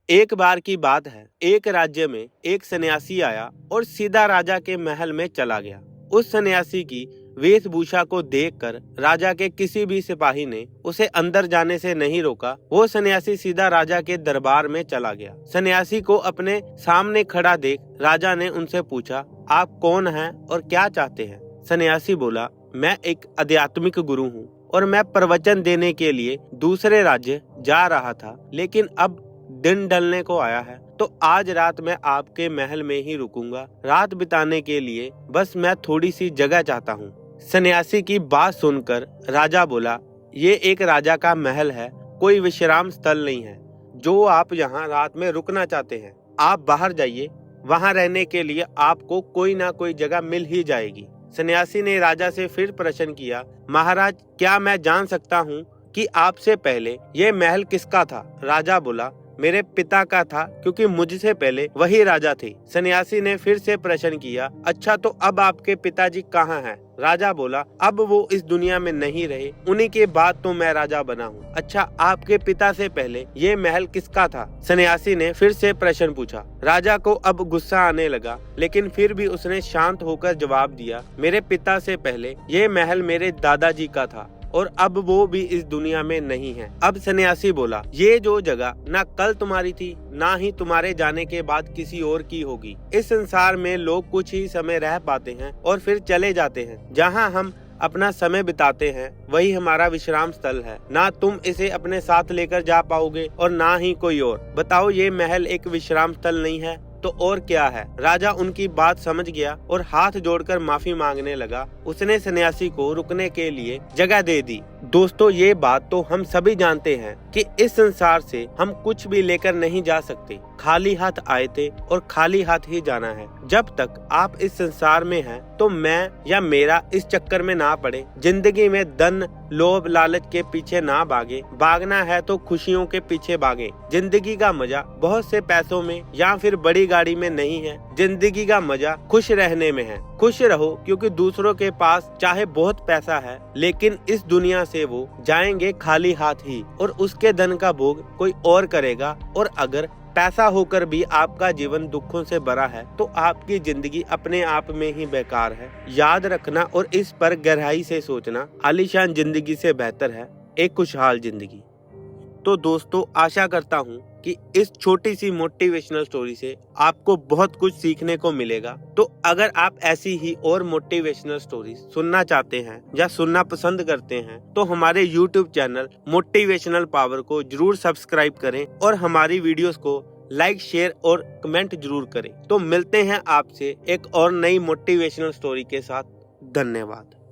एक बार की बात है, एक राज्य में एक सन्यासी आया और सीधा राजा के महल में चला गया। उस सन्यासी की वेशभूषा को देखकर राजा के किसी भी सिपाही ने उसे अंदर जाने से नहीं रोका। वो सन्यासी सीधा राजा के दरबार में चला गया। सन्यासी को अपने सामने खड़ा देख राजा ने उनसे पूछा, आप कौन हैं और क्या चाहते हैं? सन्यासी बोला, मैं एक आध्यात्मिक गुरु हूँ और मैं प्रवचन देने के लिए दूसरे राज्य जा रहा था, लेकिन अब दिन ढलने को आया है, तो आज रात मैं आपके महल में ही रुकूंगा। रात बिताने के लिए बस मैं थोड़ी सी जगह चाहता हूँ। सन्यासी की बात सुनकर राजा बोला, ये एक राजा का महल है, कोई विश्राम स्थल नहीं है। जो आप यहाँ रात में रुकना चाहते हैं, आप बाहर जाइए, वहाँ रहने के लिए आपको कोई ना कोई जगह मिल ही जाएगी। सन्यासी ने राजा से फिर प्रश्न किया, महाराज, क्या मैं जान सकता हूँ कि आपसे पहले ये महल किसका था? राजा बोला, मेरे पिता का था, क्योंकि मुझसे पहले वही राजा थे। सन्यासी ने फिर से प्रश्न किया, अच्छा, तो अब आपके पिताजी कहाँ हैं? राजा बोला, अब वो इस दुनिया में नहीं रहे, उन्हीं के बाद तो मैं राजा बना हूँ। अच्छा, आपके पिता से पहले ये महल किसका था? सन्यासी ने फिर से प्रश्न पूछा। राजा को अब गुस्सा आने लगा, लेकिन फिर भी उसने शांत होकर जवाब दिया, मेरे पिता से पहले ये महल मेरे दादाजी का था और अब वो भी इस दुनिया में नहीं है। अब सन्यासी बोला, ये जो जगह ना कल तुम्हारी थी, ना ही तुम्हारे जाने के बाद किसी और की होगी। इस संसार में लोग कुछ ही समय रह पाते हैं और फिर चले जाते हैं। जहाँ हम अपना समय बिताते हैं वही हमारा विश्राम स्थल है। ना तुम इसे अपने साथ लेकर जा पाओगे और ना ही कोई और। बताओ, ये महल एक विश्राम स्थल नहीं है तो और क्या है? राजा उनकी बात समझ गया और हाथ जोड़कर माफी मांगने लगा। उसने सन्यासी को रुकने के लिए जगह दे दी। दोस्तों, ये बात तो हम सभी जानते हैं कि इस संसार से हम कुछ भी लेकर नहीं जा सकते। खाली हाथ आए थे और खाली हाथ ही जाना है। जब तक आप इस संसार में हैं, तो मैं या मेरा इस चक्कर में ना पड़े। जिंदगी में धन, लोभ, लालच के पीछे ना भागे। भागना है तो खुशियों के पीछे भागे। जिंदगी का मजा बहुत से पैसों में या फिर बड़ी गाड़ी में नहीं है। जिंदगी का मजा खुश रहने में है। खुश रहो, क्योंकि दूसरों के पास चाहे बहुत पैसा है, लेकिन इस दुनिया से वो जाएंगे खाली हाथ ही, और उसके धन का भोग कोई और करेगा। और अगर पैसा होकर भी आपका जीवन दुखों से भरा है, तो आपकी जिंदगी अपने आप में ही बेकार है। याद रखना और इस पर गहराई से सोचना, आलीशान जिंदगी से बेहतर है एक खुशहाल जिंदगी। तो दोस्तों, आशा करता हूँ कि इस छोटी सी मोटिवेशनल स्टोरी से आपको बहुत कुछ सीखने को मिलेगा। तो अगर आप ऐसी ही और मोटिवेशनल स्टोरी सुनना चाहते हैं या सुनना पसंद करते हैं, तो हमारे YouTube चैनल मोटिवेशनल पावर को जरूर सब्सक्राइब करें और हमारी वीडियोस को लाइक, शेयर और कमेंट जरूर करें। तो मिलते हैं आपसे एक और नई मोटिवेशनल स्टोरी के साथ। धन्यवाद।